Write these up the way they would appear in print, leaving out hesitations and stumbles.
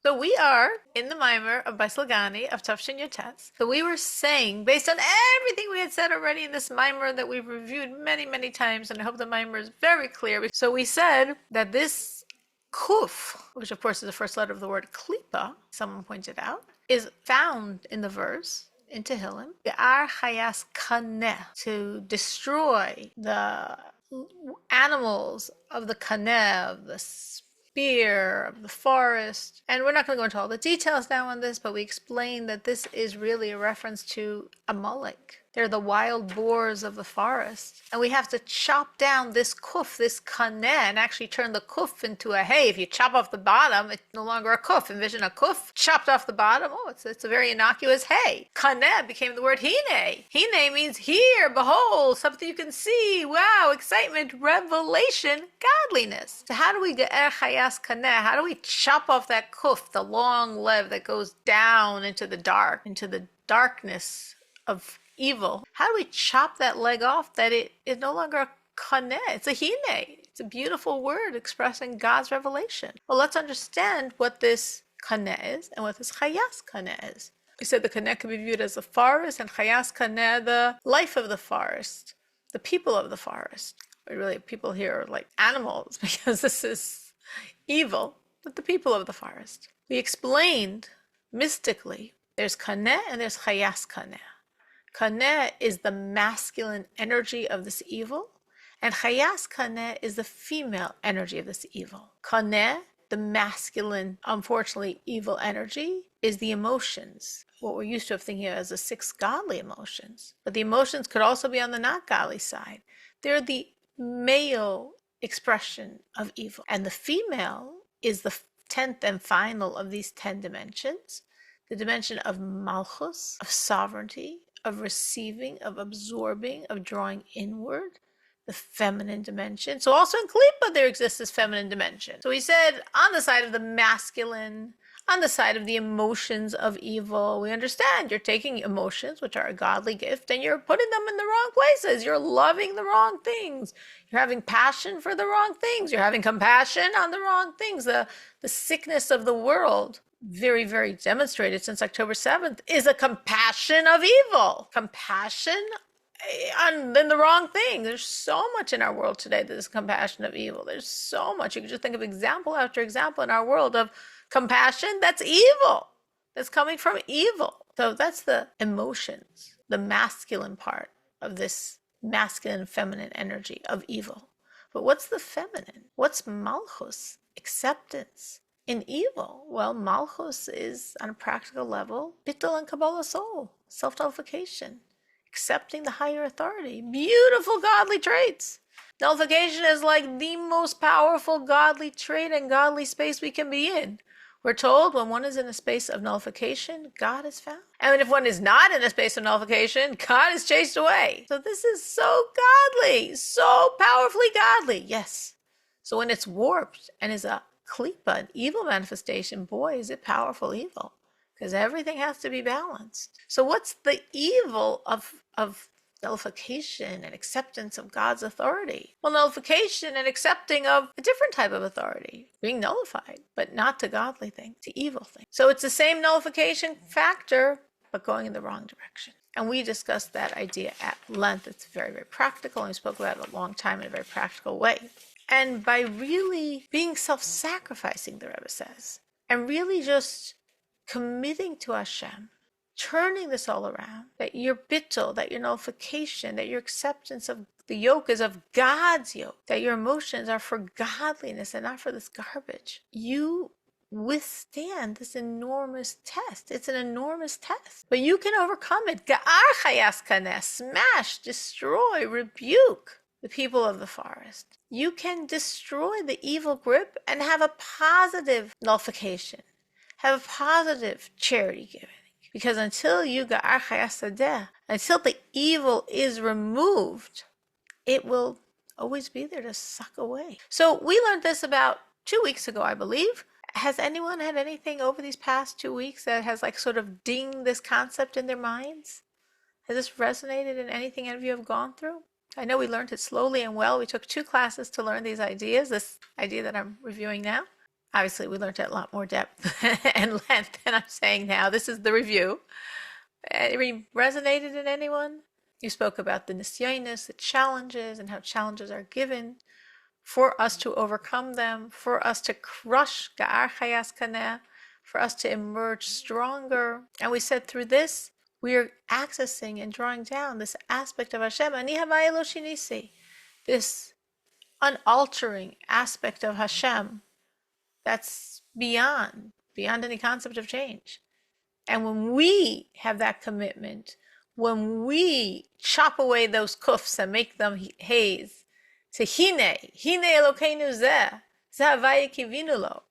So we are in the mimer of Basi Ligani of Tafshin Yotetz. So we were saying, based on everything we had said already in this mimer that we've reviewed many, many times, and I hope the mimer is very clear. So we said that this kuf, which of course is the first letter of the word klipa, someone pointed out, is found in the verse in Tehillim, Be'ar Chayas Kaneh, to destroy the animals of the kaneh, of the spear, of the forest. And we're not going to go into all the details now on this, but we explained that this is really a reference to Amalek. They're the wild boars of the forest. And we have to chop down this kuf, this kaneh, and actually turn the kuf into a hay. If you chop off the bottom, it's no longer a kuf. Envision a kuf chopped off the bottom. Oh, it's a very innocuous hay. Kaneh became the word hine. Hine means here, behold, something you can see. Wow, excitement, revelation, godliness. So how do we get chayas kaneh? How do we chop off that kuf, the long leg that goes down into the darkness of evil? How do we chop that leg off that it is no longer a kaneh? It's a hine. It's a beautiful word expressing God's revelation. Well, let's understand what this kaneh is and what this chayas kaneh is. We said the kaneh can be viewed as the forest, and chayas kaneh, the life of the forest, the people of the forest. But really, people here are like animals because this is evil, but the people of the forest. We explained mystically there's kaneh and there's chayas kaneh. Kaneh is the masculine energy of this evil, and chayas kaneh is the female energy of this evil. Kaneh, the masculine, unfortunately, evil energy, is the emotions, what we're used to thinking of as the six godly emotions. But the emotions could also be on the not godly side. They're the male expression of evil. And the female is the 10th and final of these 10 dimensions, the dimension of malchus, of sovereignty, of receiving, of absorbing, of drawing inward, the feminine dimension. So also in Klippa there exists this feminine dimension. So we said on the side of the masculine, on the side of the emotions of evil, we understand you're taking emotions, which are a godly gift, and you're putting them in the wrong places. You're loving the wrong things. You're having passion for the wrong things. You're having compassion on the wrong things. The sickness of the world, very, very demonstrated since October 7th, is a compassion of evil. Compassion on the wrong thing. There's so much in our world today that is compassion of evil. There's so much. You can just think of example after example in our world of compassion that's evil, that's coming from evil. So that's the emotions, the masculine part of this masculine feminine energy of evil. But what's the feminine? What's malchus? Acceptance in evil. Well, malchus is, on a practical level, bittul and kabbalah soul, self-nullification, accepting the higher authority. Beautiful godly traits. Nullification is like the most powerful godly trait and godly space we can be in. We're told when one is in a space of nullification, God is found. And if one is not in a space of nullification, God is chased away. So this is so godly, so powerfully godly. Yes. So when it's warped and is a klipa, an evil manifestation, boy, is it powerful evil. Because everything has to be balanced. So what's the evil of nullification and acceptance of God's authority? Well, nullification and accepting of a different type of authority, being nullified, but not to godly things, to evil things. So it's the same nullification factor, but going in the wrong direction. And we discussed that idea at length. It's very, very practical, and we spoke about it a long time in a very practical way. And by really being self-sacrificing, the Rebbe says, and really just committing to Hashem, turning this all around, that your bittul, that your nullification, that your acceptance of the yoke is of God's yoke, that your emotions are for godliness and not for this garbage, you withstand this enormous test. It's an enormous test, but you can overcome it. Ga'ar chayas kaneh, smash, destroy, rebuke the people of the forest. You can destroy the evil grip and have a positive nullification, have a positive charity giving. Because until you ga'ar chayas sadeh, until the evil is removed, it will always be there to suck away. So we learned this about 2 weeks ago, I believe. Has anyone had anything over these past 2 weeks that has like sort of dinged this concept in their minds? Has this resonated in anything any of you have gone through? I know we learned it slowly and well. We took 2 classes to learn these ideas, this idea that I'm reviewing now. Obviously, we learned at a lot more depth and length than I'm saying now. This is the review. It resonated in anyone? You spoke about the nisyonis, the challenges, and how challenges are given for us to overcome them, for us to crush Ga'ar Chayas Kaneh, for us to emerge stronger. And we said through this, we are accessing and drawing down this aspect of Hashem, Ani Havaya Lo Shinisi, this unaltering aspect of Hashem that's beyond any concept of change. And when we have that commitment, when we chop away those kufs and make them haze, to hine Elokeinu zeh havaya kivinu lo,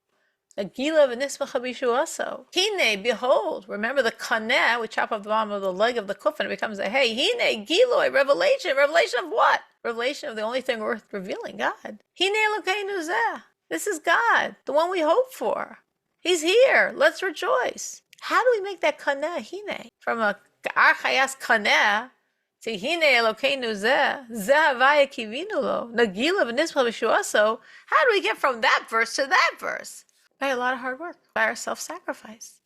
agila v'nismacha b'shuaso. Hine, behold, remember the kaneh, we chop off the bottom of the leg of the kuf and it becomes a hey. Hine, giloi, revelation. Revelation of what? Revelation of the only thing worth revealing, God. Hine Elokeinu zeh. This is God, the one we hope for. He's here. Let's rejoice. How do we make that kaneh, hine? From a Ga'ar Chayas kaneh to hine Elokeinu zeh havaya kivinu lo, nagila v'nisma b'shuaso. How do we get from that verse to that verse? By a lot of hard work, by our self-sacrifice,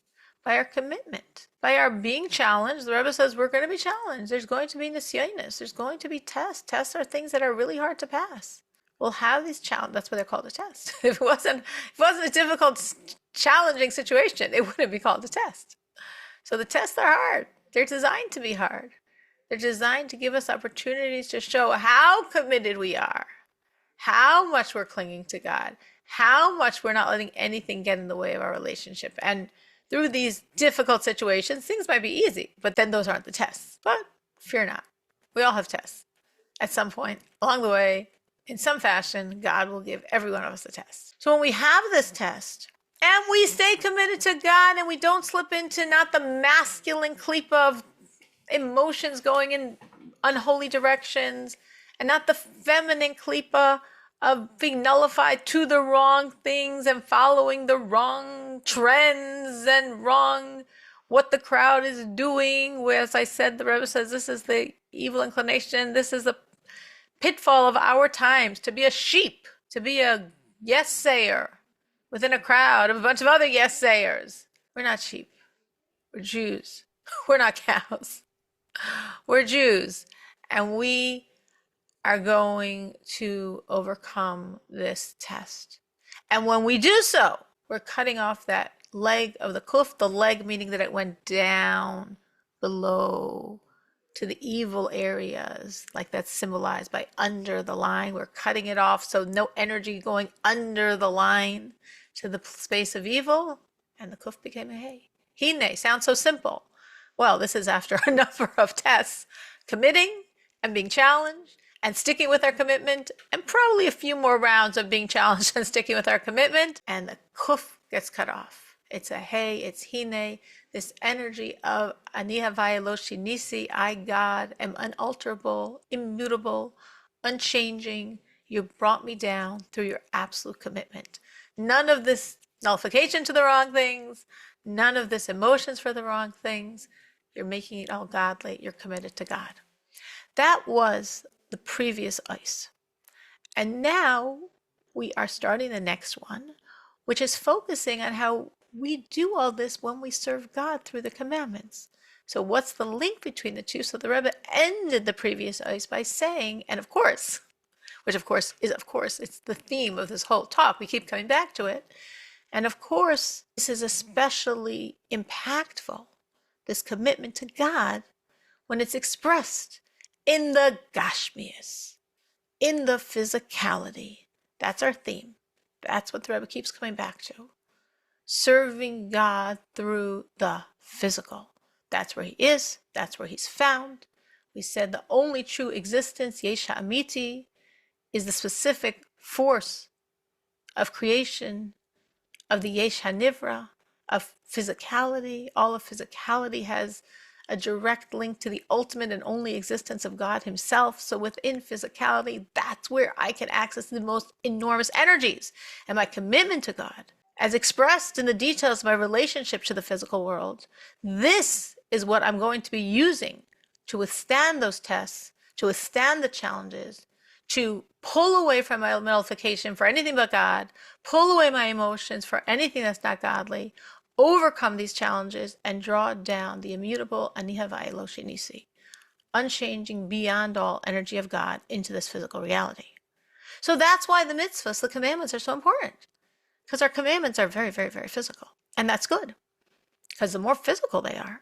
by our commitment, by our being challenged. The Rebbe says we're going to be challenged. There's going to be nisyonis. There's going to be tests. Tests are things that are really hard to pass. We'll have these challenges. That's why they're called a test. If it wasn't a difficult, challenging situation, it wouldn't be called a test. So the tests are hard. They're designed to be hard. They're designed to give us opportunities to show how committed we are, how much we're clinging to God, how much we're not letting anything get in the way of our relationship. And through these difficult situations, things might be easy, but then those aren't the tests. But fear not. We all have tests. At some point along the way, in some fashion, God will give every one of us a test. So when we have this test, and we stay committed to God, and we don't slip into not the masculine klipa of emotions going in unholy directions, and not the feminine klipa of being nullified to the wrong things and following the wrong trends and wrong what the crowd is doing. Where, as I said, the Rebbe says this is the evil inclination, this is the pitfall of our times, to be a sheep, to be a yes-sayer within a crowd of a bunch of other yes-sayers. We're not sheep. We're Jews. We're not cows. We're Jews. And we are going to overcome this test. And when we do so, we're cutting off that leg of the kuf, the leg meaning that it went down below to the evil areas, like that's symbolized by under the line. We're cutting it off, so no energy going under the line to the space of evil, and the kuf became a hey. Hine sounds so simple. Well, this is after a number of tests, committing and being challenged and sticking with our commitment, and probably a few more rounds of being challenged and sticking with our commitment, and the kuf gets cut off. It's a hey, it's hine, this energy of Ani Havaya Lo Shinisi, I, God, am unalterable, immutable, unchanging. You brought me down through your absolute commitment. None of this nullification to the wrong things, none of this emotions for the wrong things. You're making it all godly. You're committed to God. That was the previous ice. And now we are starting the next one, which is focusing on how we do all this when we serve God through the commandments. So what's the link between the two? So the Rebbe ended the previous ice by saying, and of course, which of course is, it's the theme of this whole talk. We keep coming back to it. And of course, this is especially impactful, this commitment to God, when it's expressed in the gashmias, in the physicality. That's our theme. That's what the Rebbe keeps coming back to. Serving God through the physical. That's where he is. That's where he's found. We said the only true existence, Yesh Ha'amiti, is the specific force of creation, of the Yesh HaNivra, of physicality. All of physicality has a direct link to the ultimate and only existence of God himself. So within physicality, that's where I can access the most enormous energies. And my commitment to God, as expressed in the details of my relationship to the physical world, this is what I'm going to be using to withstand those tests, to withstand the challenges, to pull away from my nullification for anything but God, pull away my emotions for anything that's not godly, overcome these challenges, and draw down the immutable Anihavai Lo Shinisi, unchanging, beyond all energy of God into this physical reality. So that's why the mitzvahs, the commandments, are so important. Because our commandments are very, very, very physical. And that's good. Because the more physical they are,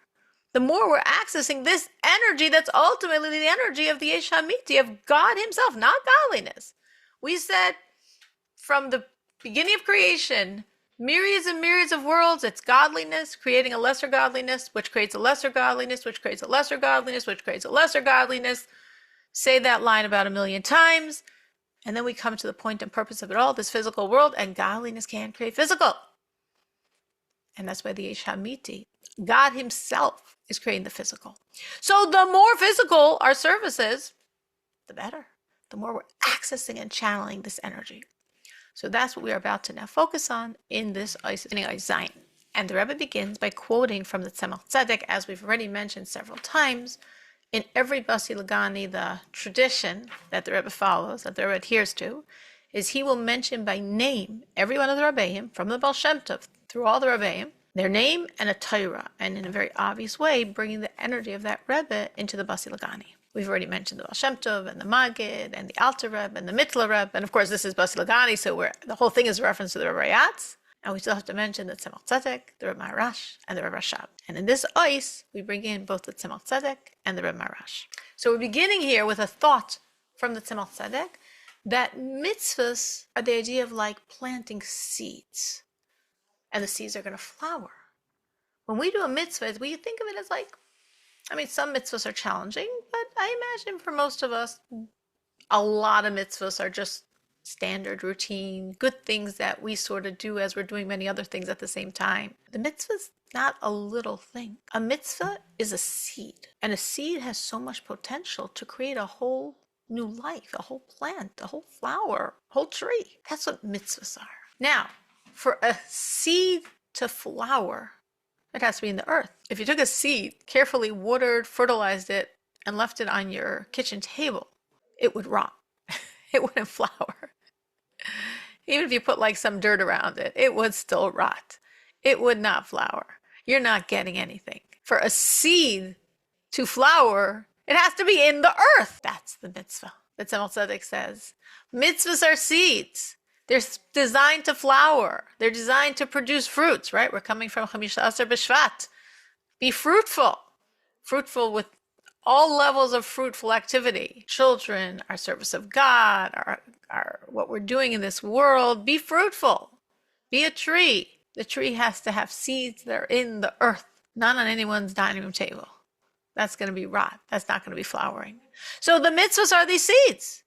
the more we're accessing this energy that's ultimately the energy of the Yesh Hamiti, of God himself, not godliness. We said from the beginning of creation, myriads and myriads of worlds, it's godliness creating a lesser godliness, which creates a lesser godliness, which creates a lesser godliness, which creates a lesser godliness. Say that line about 1,000,000 times, and then we come to the point and purpose of it all, this physical world, and godliness can create physical. And that's why the Yesh Hamiti, God himself, is creating the physical. So the more physical our service is, the better. The more we're accessing and channeling this energy. So that's what we are about to now focus on in this Zion. And the Rebbe begins by quoting from the Tzemach Tzedek, as we've already mentioned several times. In every Basi Ligani, the tradition that the Rebbe follows, that the Rebbe adheres to, is he will mention by name every one of the Rebbeim, from the Baal Shem Tov through all the Rebbeim, their name and a Torah, and in a very obvious way, bringing the energy of that Rebbe into the Basi Ligani. We've already mentioned the Baal Shem Tov and the Magid and the Alter Rebbe and the Mitla Rebbe, and of course this is Basi Ligani, so the whole thing is a reference to the Rebbe Rayatz, and we still have to mention the Tzemach Tzedek, the Rebbe Maharash, and the Rebbe Rashab. And in this ice, we bring in both the Tzemach Tzedek and the Rebbe Maharash. So we're beginning here with a thought from the Tzemach Tzedek that mitzvahs are the idea of like planting seeds, and the seeds are going to flower. When we do a mitzvah, we think of it as like, some mitzvahs are challenging, but I imagine for most of us, a lot of mitzvahs are just standard, routine, good things that we sort of do as we're doing many other things at the same time. The mitzvah's not a little thing. A mitzvah is a seed, and a seed has so much potential to create a whole new life, a whole plant, a whole flower, a whole tree. That's what mitzvahs are. Now, for a seed to flower, it has to be in the earth. If you took a seed, carefully watered, fertilized it, and left it on your kitchen table, it would rot. It wouldn't flower. Even if you put like some dirt around it, it would still rot. It would not flower. You're not getting anything. For a seed to flower, it has to be in the earth. That's the mitzvah. The Tzemach Tzedek says, mitzvahs are seeds. They're designed to flower. They're designed to produce fruits, right? We're coming from Chamisha Asar B'Shvat. Be fruitful. Fruitful with all levels of fruitful activity. Children, our service of God, our what we're doing in this world. Be fruitful. Be a tree. The tree has to have seeds that are in the earth, not on anyone's dining room table. That's going to be rot. That's not going to be flowering. So the mitzvahs are these seeds.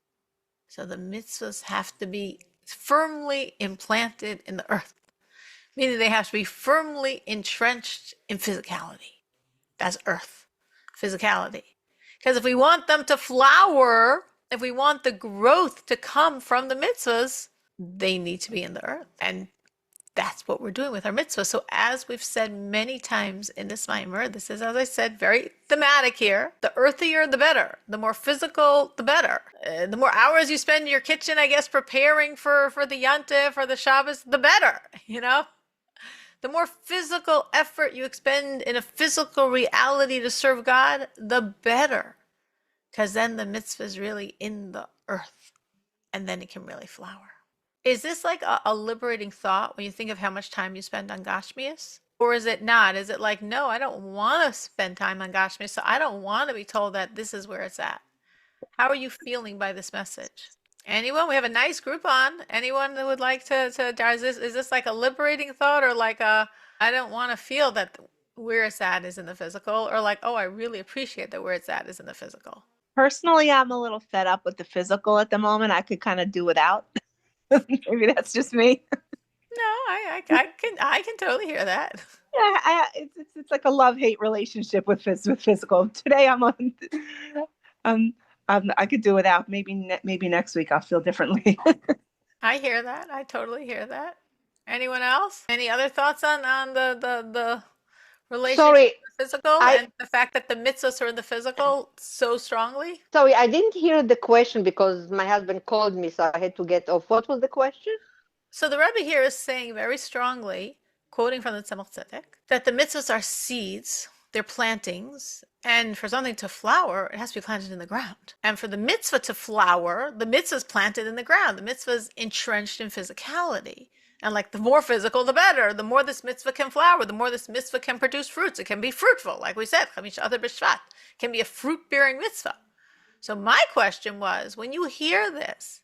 So the mitzvahs have to be firmly implanted in the earth, meaning they have to be firmly entrenched in physicality. That's earth, physicality. Because if we want them to flower, if we want the growth to come from the mitzvahs, they need to be in the earth. And that's what we're doing with our mitzvahs. So as we've said many times in this Maimer, this is, as I said, very thematic here. The earthier, the better. The more physical, the better. The more hours you spend in your kitchen, I guess, preparing for the Yantif or the Shabbos, the better, The more physical effort you expend in a physical reality to serve God, the better. Because then the mitzvah is really in the earth, and then it can really flower. Is this like a liberating thought when you think of how much time you spend on Gashmias? Or is it not? Is it like, no, I don't want to spend time on Gashmias, so I don't want to be told that this is where it's at? How are you feeling by this message? Anyone? We have a nice group on. Anyone that would like to is this like a liberating thought, or like I don't want to feel that where it's at is in the physical, or like, oh, I really appreciate that where it's at is in the physical? Personally, I'm a little fed up with the physical at the moment. I could kind of do without. Maybe that's just me. No, I can totally hear that. Yeah, it's like a love-hate relationship with physical. Today I could do without. Maybe next week I'll feel differently. I hear that. I totally hear that. Anyone else? Any other thoughts on the relationship Sorry, to the physical I and the fact that the mitzvahs are in the physical so strongly? sorry, I didn't hear the question because my husband called me, so I had to get off. What was the question? So the Rebbe here is saying very strongly, quoting from the Tzemach Tzedek, that the mitzvahs are seeds, they're plantings, and for something to flower, it has to be planted in the ground. And for the mitzvah to flower, the mitzvah is planted in the ground. The mitzvah is entrenched in physicality. And like the more physical, the better. The more this mitzvah can flower, the more this mitzvah can produce fruits. It can be fruitful, like we said, Chamish Adar B'Shvat. It can be a fruit-bearing mitzvah. So my question was, when you hear this,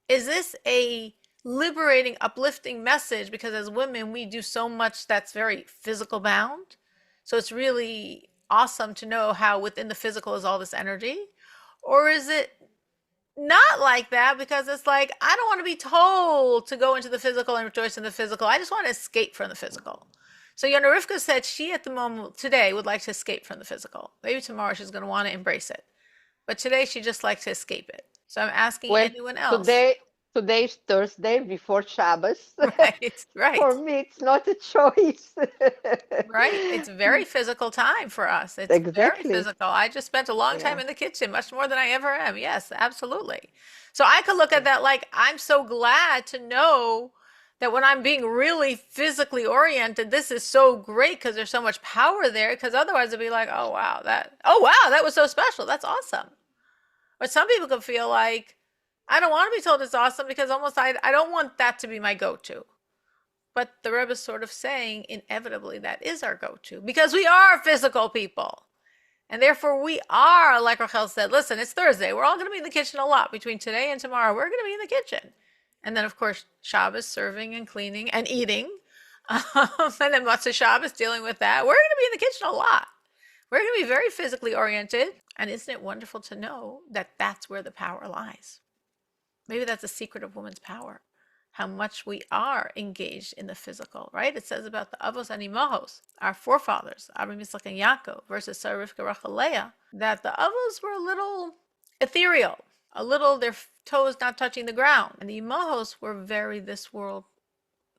is this a liberating, uplifting message? Because as women, we do so much that's very physical bound. So it's really awesome to know how within the physical is all this energy. Or is it not like that because it's like, I don't want to be told to go into the physical and rejoice in the physical. I just want to escape from the physical. So Yona Rivka said she at the moment today would like to escape from the physical. Maybe tomorrow she's going to want to embrace it. But today she just likes to escape it. So I'm asking Well, anyone else. today today's Thursday before Shabbos. Right, right, For me, it's not a choice. right. It's very physical time for us. It's very Exactly. physical. I just spent a long time Yeah. in the kitchen, much more than I ever am. Yes, absolutely. So I could look at that like I'm so glad to know that when I'm being really physically oriented, this is so great because there's so much power there. Because otherwise it'd be like, oh wow, that was so special. That's awesome. But some people could feel like, I don't want to be told it's awesome because almost I don't want that to be my go-to. But the Rebbe is sort of saying, inevitably, that is our go-to because we are physical people. And therefore, we are, like Rachel said, listen, it's Thursday. We're all going to be in the kitchen a lot between today and tomorrow. We're going to be in the kitchen. And then, of course, Shabbos, serving and cleaning and eating. And then Matzah Shabbos, dealing with that. We're going to be in the kitchen a lot. We're going to be very physically oriented. And isn't it wonderful to know that that's where the power lies? Maybe that's a secret of woman's power. How much we are engaged in the physical, right? It says about the Avos and Imahos, our forefathers, Abraham, Yitzchak, and Yaakov, versus Sarah, Rivka, Rachel, Leah, that the Avos were a little ethereal, a little their toes not touching the ground. And the Imahos were very this world.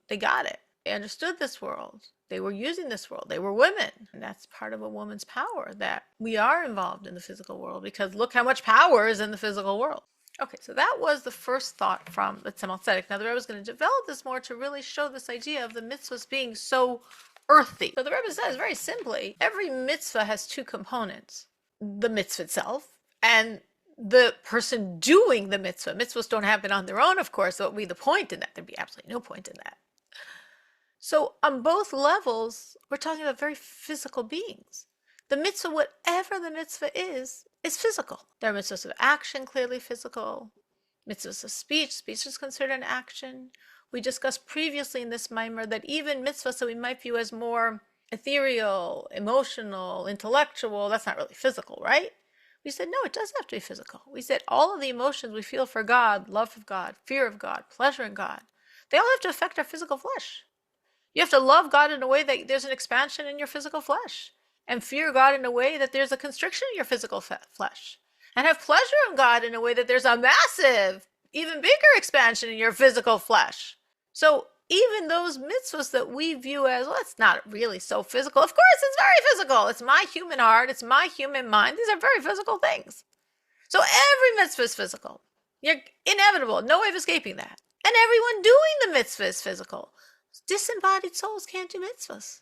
They got it. They understood this world. They were using this world. They were women. And that's part of a woman's power, that we are involved in the physical world because look how much power is in the physical world. Okay, so that was the first thought from the Tzemach Tzedek. Now the Rebbe is going to develop this more to really show this idea of the mitzvahs being so earthy. So the Rebbe says very simply, every mitzvah has two components. The mitzvah itself and the person doing the mitzvah. Mitzvahs don't happen on their own, of course. What would be the point in that? There'd be absolutely no point in that. So on both levels, we're talking about very physical beings. The mitzvah, whatever the mitzvah is physical. There are mitzvahs of action, clearly physical. Mitzvahs of speech is considered an action. We discussed previously in this mimer that even mitzvahs that we might view as more ethereal, emotional, intellectual, that's not really physical, right? We said, no, it does have to be physical. We said all of the emotions we feel for God, love of God, fear of God, pleasure in God, they all have to affect our physical flesh. You have to love God in a way that there's an expansion in your physical flesh, and fear God in a way that there's a constriction in your physical flesh, and have pleasure in God in a way that there's a massive, even bigger expansion in your physical flesh. So even those mitzvahs that we view as, well, it's not really so physical. Of course, it's very physical. It's my human heart. It's my human mind. These are very physical things. So every mitzvah is physical. You're inevitable. No way of escaping that. And everyone doing the mitzvah is physical. Disembodied souls can't do mitzvahs.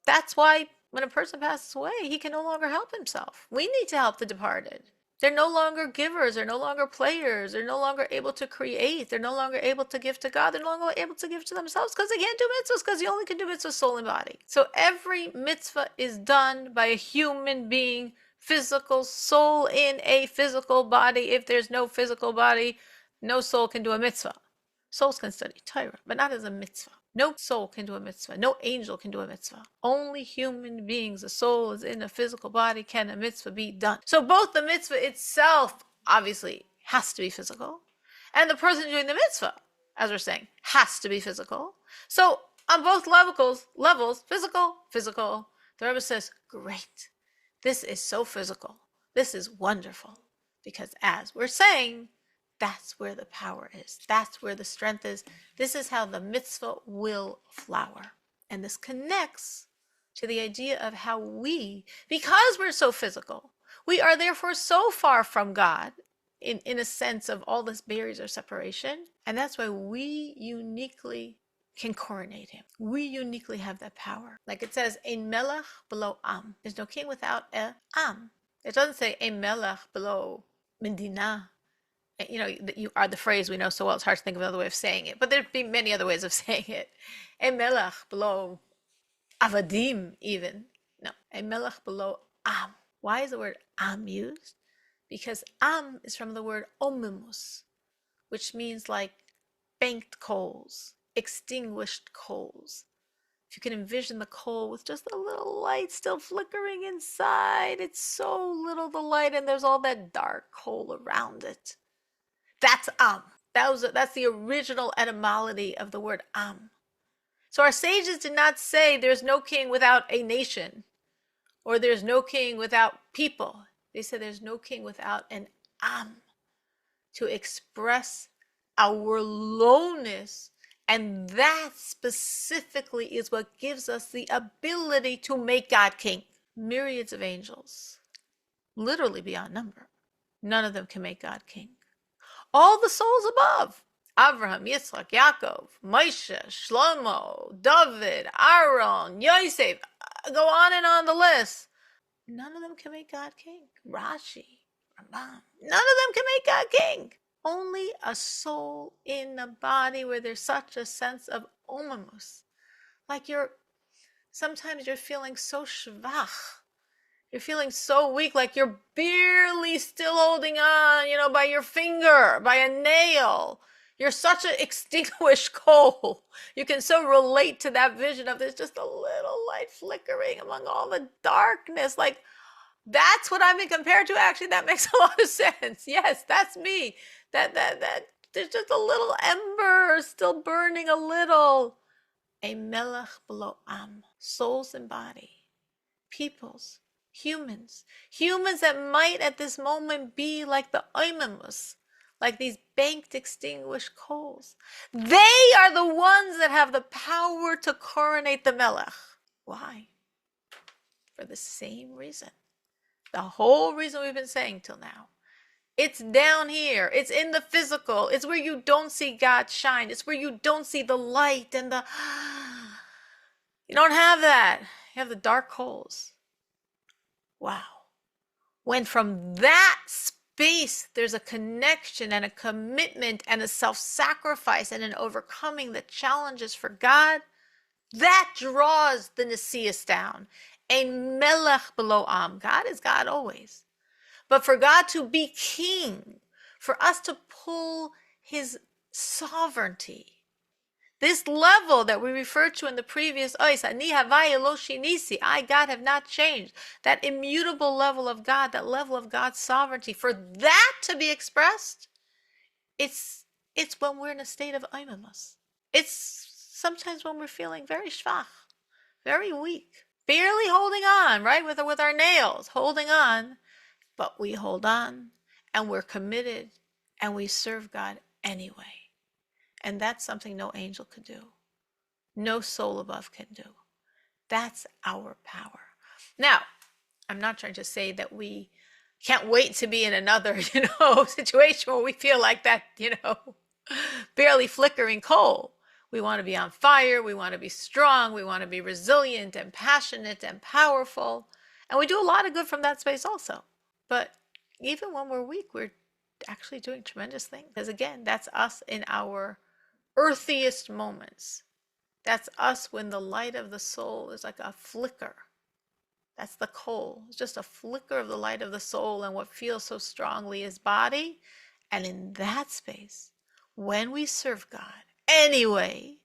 That's why when a person passes away, he can no longer help himself. We need to help the departed. They're no longer givers. They're no longer players. They're no longer able to create. They're no longer able to give to God. They're no longer able to give to themselves because they can't do mitzvahs, because you only can do mitzvahs soul and body. So every mitzvah is done by a human being, physical soul in a physical body. If there's no physical body, no soul can do a mitzvah. Souls can study Torah, but not as a mitzvah. No soul can do a mitzvah. No angel can do a mitzvah. Only human beings, a soul is in a physical body, can a mitzvah be done. So both the mitzvah itself, obviously, has to be physical, and the person doing the mitzvah, as we're saying, has to be physical. So on both levels, physical. The Rebbe says, great. This is so physical. This is wonderful. Because as we're saying, that's where the power is. That's where the strength is. This is how the mitzvah will flower. And this connects to the idea of how we, because we're so physical, we are therefore so far from God in a sense of all this barriers or separation. And that's why we uniquely can coronate him. We uniquely have that power. Like it says, ein melech below am. There's no king without a am. It doesn't say ein melech below medina. You know, you are the phrase we know so well, it's hard to think of another way of saying it. But there'd be many other ways of saying it. Ein melech below avadim even. No, ein melech below am. Why is the word am used? Because am is from the word omimus, which means like banked coals, extinguished coals. If you can envision the coal with just a little light still flickering inside, it's so little the light and there's all that dark coal around it. That's am. That's the original etymology of the word am. So our sages did not say there's no king without a nation, or there's no king without people. They said there's no king without an am, to express our lowness. And that specifically is what gives us the ability to make God king. Myriads of angels, literally beyond number, none of them can make God king. All the souls above, Abraham, Yitzchak, Yaakov, Moshe, Shlomo, David, Aaron, Yosef, go on and on the list. None of them can make God king. Rashi, Ramban, none of them can make God king. Only a soul in the body where there's such a sense of omamus. Like sometimes you're feeling so shvach. You're feeling so weak, like you're barely still holding on, by your finger, by a nail. You're such an extinguished coal. You can so relate to that vision of there's just a little light flickering among all the darkness. Like, that's what I've been compared to. Actually, that makes a lot of sense. Yes, that's me. That there's just a little ember still burning a little. A melech below am. Souls and body. Peoples. Humans that might at this moment be like the oimimus, like these banked extinguished coals. They are the ones that have the power to coronate the melech. Why? For the same reason. The whole reason we've been saying till now. It's down here. It's in the physical. It's where you don't see God shine. It's where you don't see the light and you don't have that. You have the dark holes. Wow. When from that space there's a connection and a commitment and a self-sacrifice and an overcoming the challenges for God, that draws the Nesias down. Ein melech below am. God is God always. But for God to be king, for us to pull his sovereignty, this level that we referred to in the previous ois, ani havaya lo shinisi, I, God, have not changed. That immutable level of God, that level of God's sovereignty, for that to be expressed, it's when we're in a state of oimimus. It's sometimes when we're feeling very schwach, very weak, barely holding on, right, with our nails, holding on, but we hold on, and we're committed, and we serve God anyway. And that's something no angel could do. No soul above can do. That's our power. Now, I'm not trying to say that we can't wait to be in another, situation where we feel like that, barely flickering coal. We want to be on fire. We want to be strong. We want to be resilient and passionate and powerful. And we do a lot of good from that space also. But even when we're weak, we're actually doing tremendous things. Because again, that's us in our earthiest moments. That's us when the light of the soul is like a flicker. That's the coal. It's just a flicker of the light of the soul and what feels so strongly is body. And in that space, when we serve God anyway,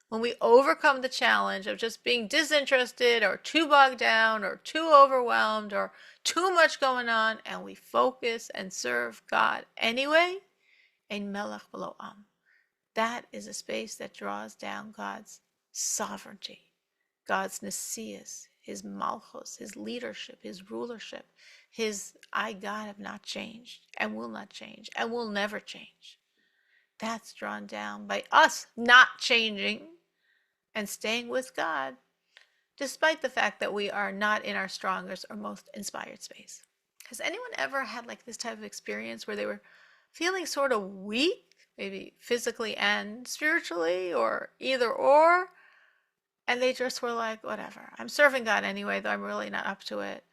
when we overcome the challenge of just being disinterested or too bogged down or too overwhelmed or too much going on, and we focus and serve God anyway, ein melech below am. That is a space that draws down God's sovereignty, God's Nesias, his malchus, his leadership, his rulership, his I, God, have not changed and will not change and will never change. That's drawn down by us not changing and staying with God, despite the fact that we are not in our strongest or most inspired space. Has anyone ever had like this type of experience where they were feeling sort of weak, maybe physically and spiritually, or either or, and they just were like, whatever, I'm serving God anyway, though I'm really not up to it,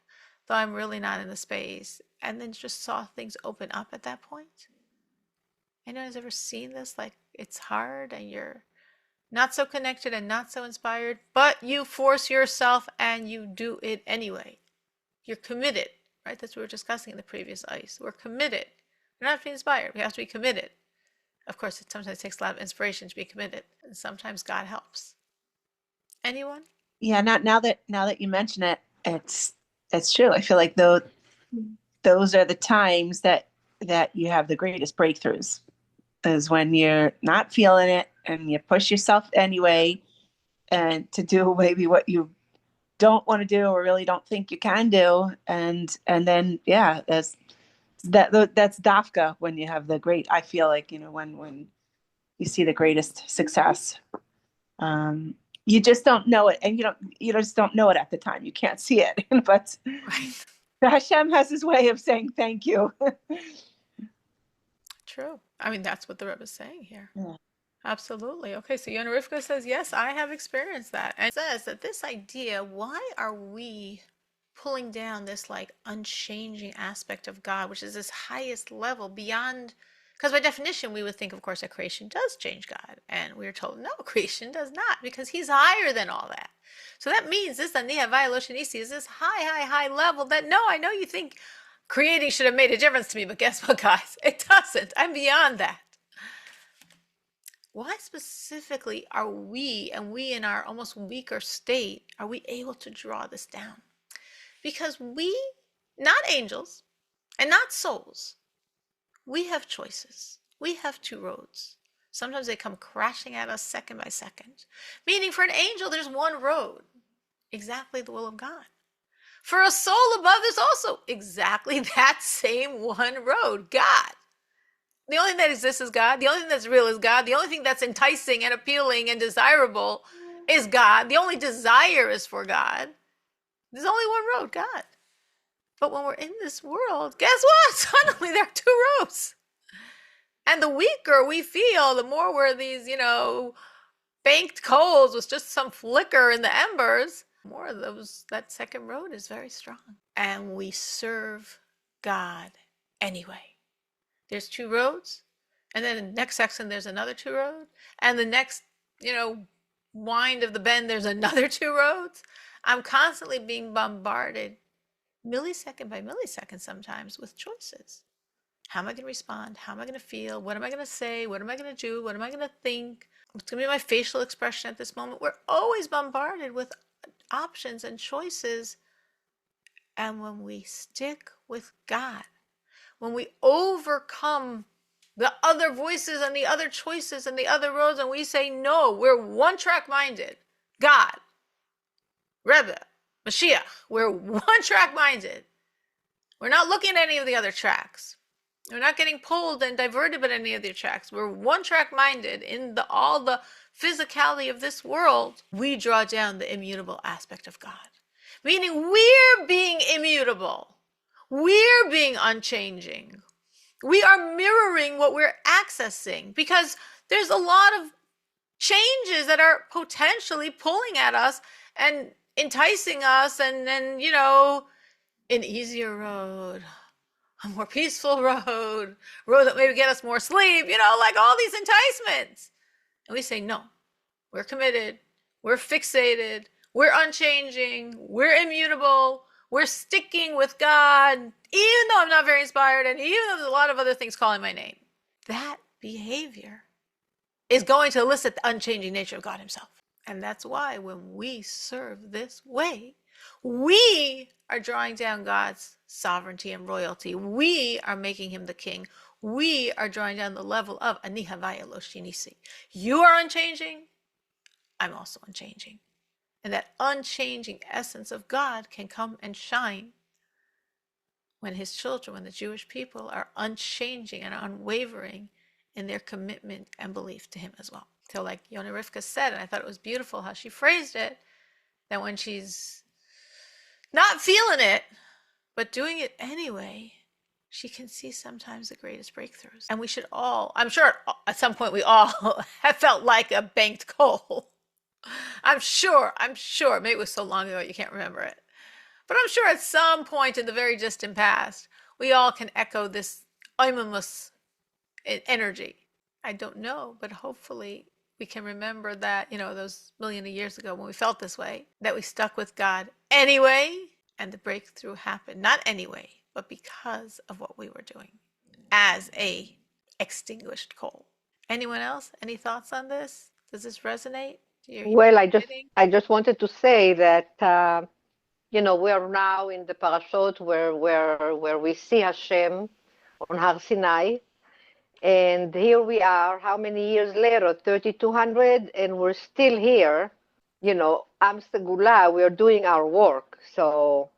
though I'm really not in the space, and then just saw things open up at that point? Anyone has ever seen this? Like, it's hard and you're not so connected and not so inspired, but you force yourself and you do it anyway. You're committed, right? That's what we were discussing in the previous ice. We're committed. We don't have to be inspired. We have to be committed. Of course, it sometimes takes a lot of inspiration to be committed, and sometimes God helps. Anyone? Yeah, now that you mention it, it's true. I feel like those are the times that you have the greatest breakthroughs, is when you're not feeling it and you push yourself anyway, and to do maybe what you don't want to do or really don't think you can do, and then that's dafka when you have the great. I feel like, when you see the greatest success. You just don't know it, and you just don't know it at the time. You can't see it, but Right. Hashem has his way of saying thank you. True. I mean, that's what the Rebbe is saying here. Yeah. Absolutely. Okay, so Yona Rivka says, yes, I have experienced that. And it says that this idea, why are we pulling down this like unchanging aspect of God, which is this highest level beyond, because by definition, we would think, of course, that creation does change God. And we're told, no, creation does not, because he's higher than all that. So that means this Aniha Vayaloshanisi is this high level that, no, I know you think creating should have made a difference to me, but guess what, guys? It doesn't. I'm beyond that. Why specifically are we, and we in our almost weaker state, are we able to draw this down? Because we, not angels and not souls, we have choices. We have two roads. Sometimes they come crashing at us second by second. Meaning for an angel, there's one road, exactly the will of God. For a soul above, there's also exactly that same one road, God. The only thing that exists is God. The only thing that's real is God. The only thing that's enticing and appealing and desirable is God. The only desire is for God. There's only one road, God. But when we're in this world, guess what? Suddenly there are two roads. And the weaker we feel, the more we're these, banked coals with just some flicker in the embers, more of that second road is very strong. And we serve God anyway. There's two roads, and then the next section there's another two roads, and the next, wind of the bend there's another two roads. I'm constantly being bombarded, millisecond by millisecond sometimes, with choices. How am I going to respond? How am I going to feel? What am I going to say? What am I going to do? What am I going to think? What's going to be my facial expression at this moment? We're always bombarded with options and choices. And when we stick with God, when we overcome the other voices and the other choices and the other roads, and we say, no, we're one-track minded. God, Rebbe, Mashiach, we're one-track minded. We're not looking at any of the other tracks. We're not getting pulled and diverted by any of the tracks. We're one-track minded in all the physicality of this world. We draw down the immutable aspect of God. Meaning we're being immutable. We're being unchanging. We are mirroring what we're accessing, because there's a lot of changes that are potentially pulling at us and enticing us, and then, an easier road, a more peaceful road that maybe get us more sleep, like all these enticements. And we say, no, we're committed, we're fixated, we're unchanging, we're immutable, we're sticking with God, even though I'm not very inspired, and even though there's a lot of other things calling my name. That behavior is going to elicit the unchanging nature of God himself. And that's why when we serve this way, we are drawing down God's sovereignty and royalty. We are making him the king. We are drawing down the level of Ani Havaya Lo Shinisi. You are unchanging. I'm also unchanging. And that unchanging essence of God can come and shine when his children, when the Jewish people are unchanging and unwavering in their commitment and belief to him as well. So like Yona Rivka said, and I thought it was beautiful how she phrased it, that when she's not feeling it, but doing it anyway, she can see sometimes the greatest breakthroughs. And we should all, I'm sure at some point we all have felt like a banked coal. I'm sure. Maybe it was so long ago you can't remember it. But I'm sure at some point in the very distant past, we all can echo this oimamus energy. I don't know, but hopefully we can remember that, those million of years ago when we felt this way, that we stuck with God anyway, and the breakthrough happened. Not anyway, but because of what we were doing as a extinguished coal. Anyone else? Any thoughts on this? Does this resonate? Well, I just wanted to say that we are now in the parashot where we see Hashem on Har Sinai, and here we are. How many years later? 3,200, and we're still here. Am Segula. We are doing our work. So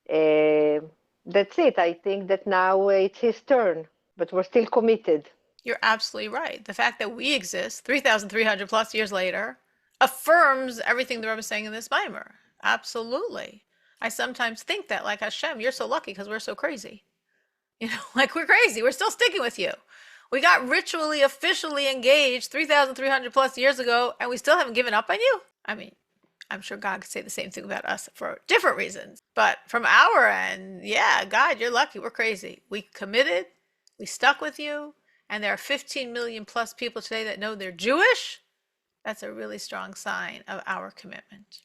that's it. I think that now it's his turn, but we're still committed. You're absolutely right. The fact that we exist 3,300 plus years later affirms everything the Rebbe is saying in this mimer. Absolutely. I sometimes think that, like, Hashem, you're so lucky because we're so crazy. Like, we're crazy. We're still sticking with you. We got ritually, officially engaged 3,300 plus years ago, and we still haven't given up on you. I mean, I'm sure God could say the same thing about us for different reasons. But from our end, yeah, God, you're lucky. We're crazy. We committed. We stuck with you. And there are 15 million plus people today that know they're Jewish. That's a really strong sign of our commitment.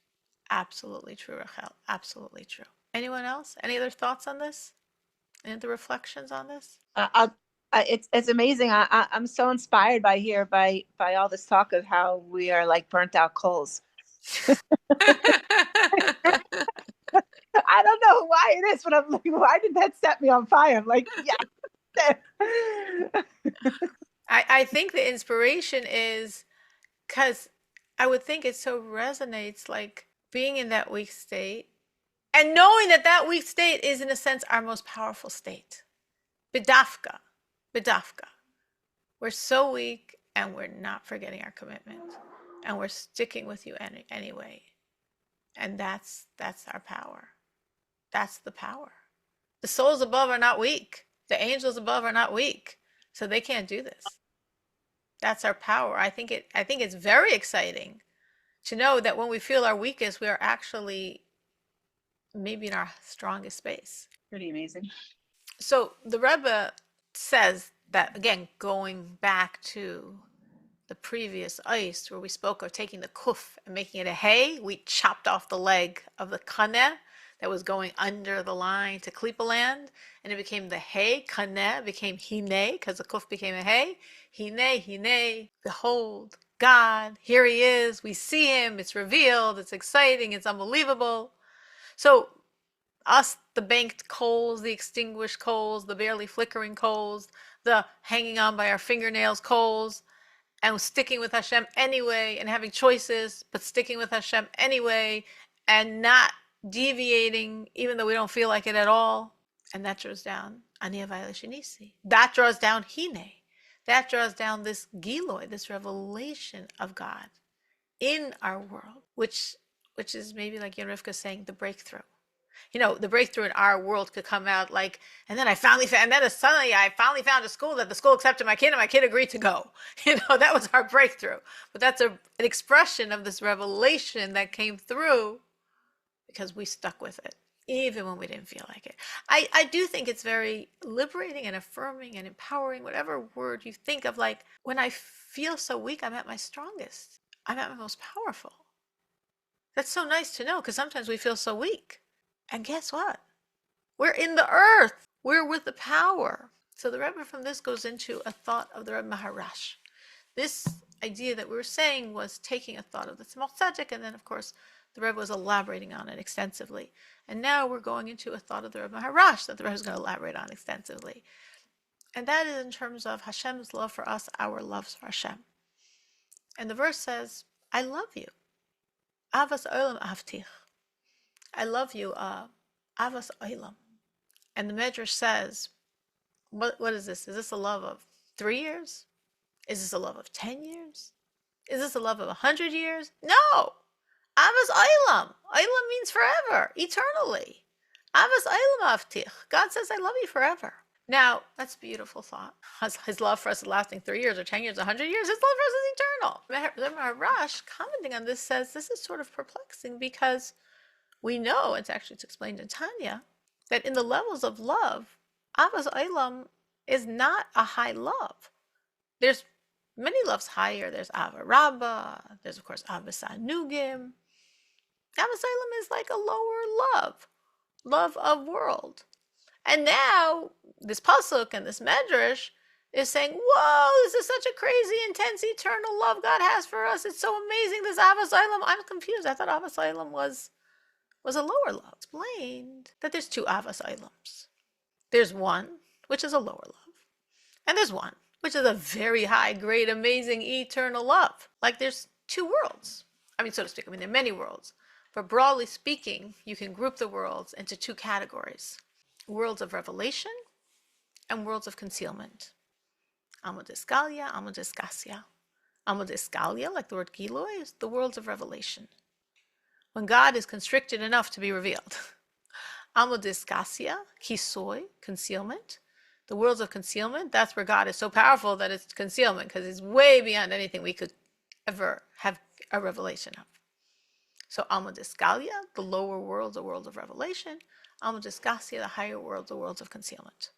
Absolutely true, Rachel. Absolutely true. Anyone else? Any other thoughts on this? Any other reflections on this? It's amazing. I'm so inspired by all this talk of how we are like burnt out coals. I don't know why it is, but I'm like, why did that set me on fire? I'm like, yeah. I think the inspiration is because I would think it so resonates, like being in that weak state and knowing that that weak state is, in a sense, our most powerful state. Bidafka. We're so weak and we're not forgetting our commitment and we're sticking with you anyway. And that's our power. That's the power. The souls above are not weak. The angels above are not weak. So they can't do this. That's our power. I think it's very exciting to know that when we feel our weakest, we are actually maybe in our strongest space. Pretty amazing. So the Rebbe says that, again, going back to the previous ice where we spoke of taking the kuf and making it a hay, we chopped off the leg of the kaneh that was going under the line to Klipa land, and it became the hay. Kaneh became hine because the kuf became a hay. Hine, behold, God, here he is. We see him. It's revealed. It's exciting. It's unbelievable. So us, the banked coals, the extinguished coals, the barely flickering coals, the hanging on by our fingernails coals, and sticking with Hashem anyway, and having choices, but sticking with Hashem anyway, and not deviating, even though we don't feel like it at all. And that draws down Ani Havaya Shinisi. That draws down Hine. That draws down this Giloy, this revelation of God in our world, which is maybe like Rivka saying, the breakthrough. The breakthrough in our world could come out like, and then suddenly I finally found a school that the school accepted my kid and my kid agreed to go. That was our breakthrough. But that's an expression of this revelation that came through because we stuck with it, even when we didn't feel like it. I do think it's very liberating and affirming and empowering, whatever word you think of. Like, when I feel so weak, I'm at my strongest. I'm at my most powerful. That's so nice to know, because sometimes we feel so weak. And guess what? We're in the earth. We're with the power. So the Rebbe from this goes into a thought of the Rebbe Maharash. This idea that we were saying was taking a thought of the Tzemach Tzedek, and then, of course, the Rebbe was elaborating on it extensively. And now we're going into a thought of the Rebbe Maharash that the Rebbe is going to elaborate on extensively. And that is in terms of Hashem's love for us, our love for Hashem. And the verse says, I love you. Avas olam avtich. I love you, Avas Olam. And the Medrash says, what is this? Is this a love of 3 years? Is this a love of 10 years? Is this a love of 100 years? No! Avas Olam. Olam means forever, eternally. Avas Olam Avtich. God says, I love you forever. Now, that's a beautiful thought. His love for us is lasting 3 years or 10 years, 100 years. His love for us is eternal. The Maharash, commenting on this, says this is sort of perplexing because we know, it's explained in Tanya, that in the levels of love, Avas Olam is not a high love. There's many loves higher. There's Ava Rabbah. There's, of course, Avas Anugim. Avas Olam is like a lower love of world. And now this pasuk and this medrash is saying, whoa, this is such a crazy, intense, eternal love God has for us. It's so amazing, this Avas Olam. I'm confused. I thought Avas Olam was a lower love. Explained that there's two Avas Olams. There's one, which is a lower love. And there's one, which is a very high, great, amazing, eternal love. Like there's two worlds. I mean, so to speak. I mean, there are many worlds. But broadly speaking, you can group the worlds into two categories. Worlds of revelation and worlds of concealment. Amodiskalia, amodiskasia. Amodiskalia, like the word Giloi, is the worlds of revelation. When God is constricted enough to be revealed. Amodiskasia, kisoi, concealment. The worlds of concealment, that's where God is so powerful that it's concealment, because it's way beyond anything we could ever have a revelation of. So Amodiskalia, the lower worlds, the worlds of revelation. Amodiskasia, the higher worlds, the worlds of concealment.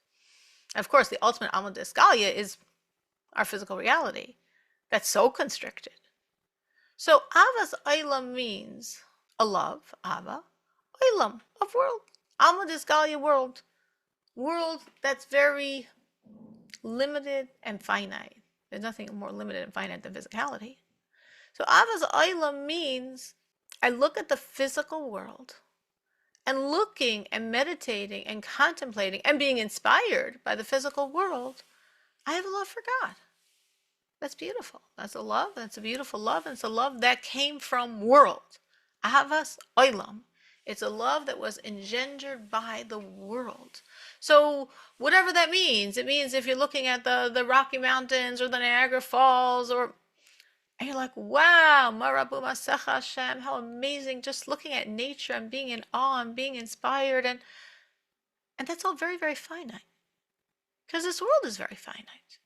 And of course, the ultimate Amodiskalia is our physical reality that's so constricted. So Avas Olam means a love, Ava, Olam, of world. Amodiskalia, world that's very limited and finite. There's nothing more limited and finite than physicality. So Avas Olam means I look at the physical world and looking and meditating and contemplating and being inspired by the physical world, I have a love for God. That's beautiful. That's a love. That's a beautiful love. And it's a love that came from world. Avas Olam. It's a love that was engendered by the world. So whatever that means, it means if you're looking at the Rocky Mountains or the Niagara Falls, and you're like, wow, Marabu Masecha Hashem, how amazing, just looking at nature and being in awe and being inspired. And that's all very, very finite. Because this world is very finite.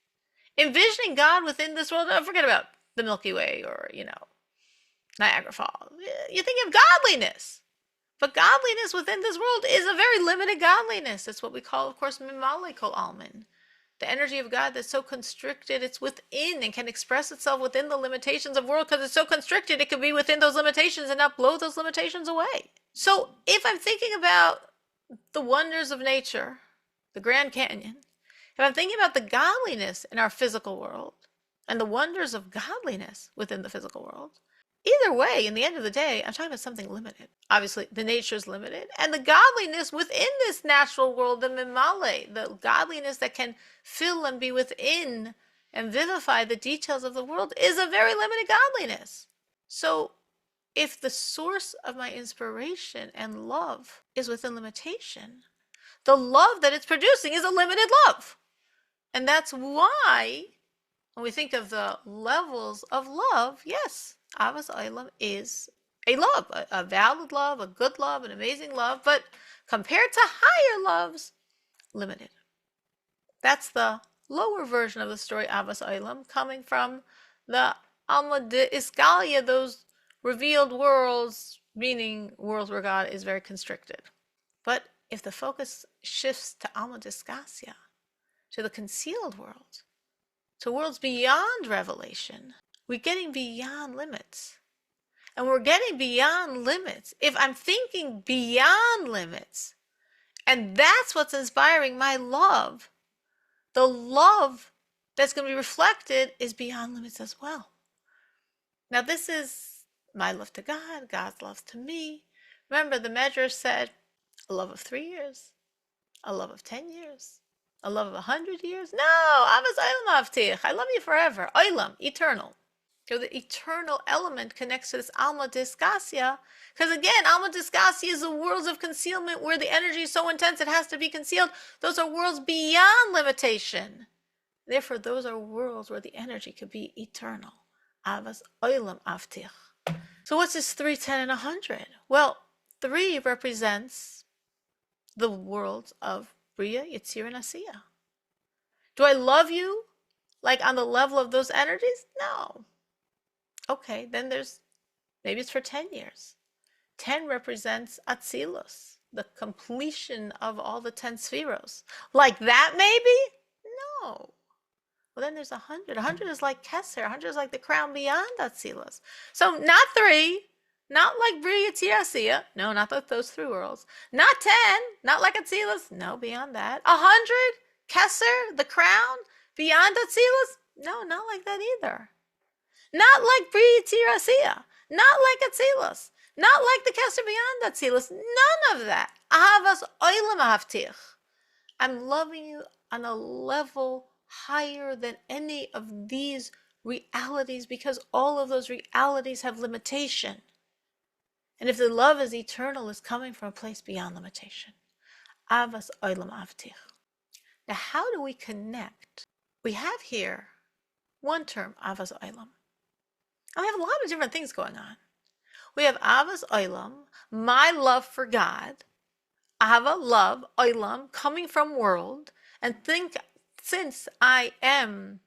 Envisioning God within this world, don't forget about the Milky Way or, Niagara Falls. You think of godliness. But godliness within this world is a very limited godliness. It's what we call, of course, Mimale Kol Almin. The energy of God that's so constricted, it's within and can express itself within the limitations of world because it's so constricted, it can be within those limitations and not blow those limitations away. So if I'm thinking about the wonders of nature, the Grand Canyon, if I'm thinking about the godliness in our physical world and the wonders of godliness within the physical world, either way, in the end of the day, I'm talking about something limited. Obviously, the nature is limited. And the godliness within this natural world, the mimale, the godliness that can fill and be within and vivify the details of the world is a very limited godliness. So if the source of my inspiration and love is within limitation, the love that it's producing is a limited love. And that's why when we think of the levels of love, yes, Avas Olam is a love, a valid love, a good love, an amazing love, but compared to higher loves, limited. That's the lower version of the story Avas Olam, coming from the Alma de Iskalia, those revealed worlds, meaning worlds where God is very constricted. But if the focus shifts to Alma de Iskasia, to the concealed world, to worlds beyond revelation, we're getting beyond limits. And we're getting beyond limits. If I'm thinking beyond limits, and that's what's inspiring my love, the love that's going to be reflected is beyond limits as well. Now, this is my love to God, God's love to me. Remember, the Medrash said, a love of 3 years, a love of 10 years, a love of 100 years. No, Avas Olam Avtich, I love you forever. Olam, eternal. So the eternal element connects to this Alma Diskasia. Because again, Alma Diskasia is the worlds of concealment where the energy is so intense it has to be concealed. Those are worlds beyond limitation. Therefore, those are worlds where the energy could be eternal. Avas Olam Avtich. So what's this 3, 10, and 100? Well, 3 represents the worlds of Bria, Yetzirah, and Asiya. Do I love you like on the level of those energies? No. Okay, then maybe it's for 10 years. 10 represents Atzilus, the completion of all the 10 spheros. Like that, maybe? No. Well, then there's 100. 100 is like Keser. 100 is like the crown beyond Atzilus. So not 3, not like Bria Tirasiya. No, not those 3 worlds. Not 10, not like Atzilus. No, beyond that. 100, Keser, the crown, beyond Atzilus. No, not like that either. Not like Bria Tirasiya. Not like Atzilus. Not like the Keser beyond Atzilus. None of that. Ahavas oilam ahavtich. I'm loving you on a level higher than any of these realities, because all of those realities have limitation. And if the love is eternal, it's coming from a place beyond limitation. Avas oilam avtich. Now, how do we connect? We have here one term, avas oilam. And we have a lot of different things going on. We have avas oilam, my love for God. Ava, love, oilam, coming from world, and think, since I am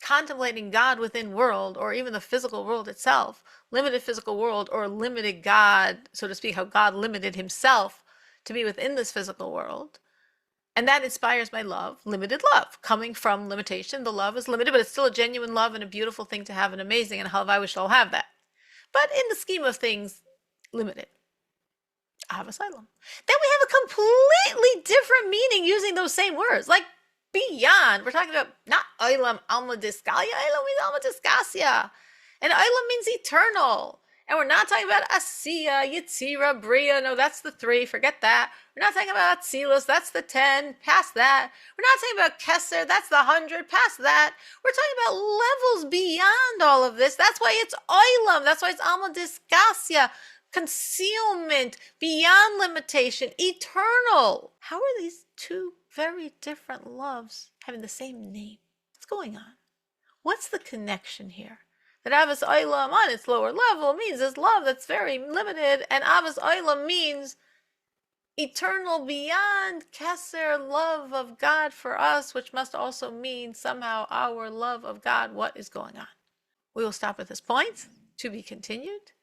contemplating God within world, or even the physical world itself, limited physical world, or limited God, so to speak, how God limited himself to be within this physical world, and that inspires my love, limited love, coming from limitation. The love is limited, but it's still a genuine love and a beautiful thing to have and amazing, and how I wish I'll have that. But in the scheme of things, limited. Asylum. Then we have a completely different meaning using those same words, like beyond. We're talking about not oilam alma diskalia. Oilam means alma diskasia, and oilam means eternal. And we're not talking about asiya, yitzira, bria. No, that's the 3. Forget that. We're not talking about atzilus. That's the 10. Past that. We're not talking about keser. That's the 100. Past that. We're talking about levels beyond all of this. That's why it's oilam. That's why it's alma diskasia. Concealment, beyond limitation, eternal. How are these 2 very different loves having the same name? What's going on? What's the connection here? That Avos Olam on its lower level means this love that's very limited, and Avos Olam means eternal, beyond Keser love of God for us, which must also mean somehow our love of God. What is going on? We will stop at this point. To be continued.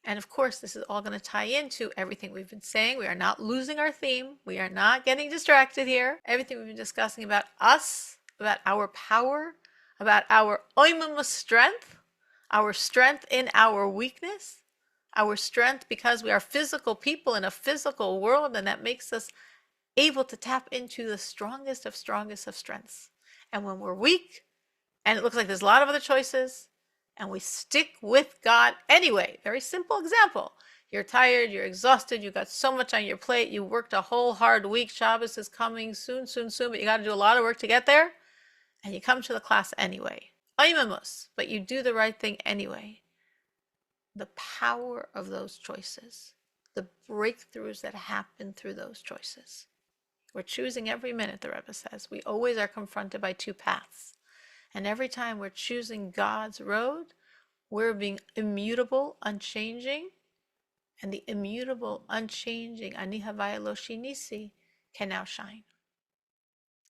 And of course, this is all going to tie into everything we've been saying. We are not losing our theme. We are not getting distracted here. Everything we've been discussing about us, about our power, about our oimama strength, our strength in our weakness, our strength because we are physical people in a physical world, and that makes us able to tap into the strongest of strengths. And when we're weak, and it looks like there's a lot of other choices, and we stick with God anyway. Very simple example. You're tired, you're exhausted, you got so much on your plate, you worked a whole hard week, Shabbos is coming soon, but you got to do a lot of work to get there, and you come to the class anyway. Oimamus, but you do the right thing anyway. The power of those choices, the breakthroughs that happen through those choices. We're choosing every minute, the Rebbe says. We always are confronted by 2 paths. And every time we're choosing God's road, we're being immutable, unchanging. And the immutable, unchanging, Ani Havaya Lo Shinisi, can now shine.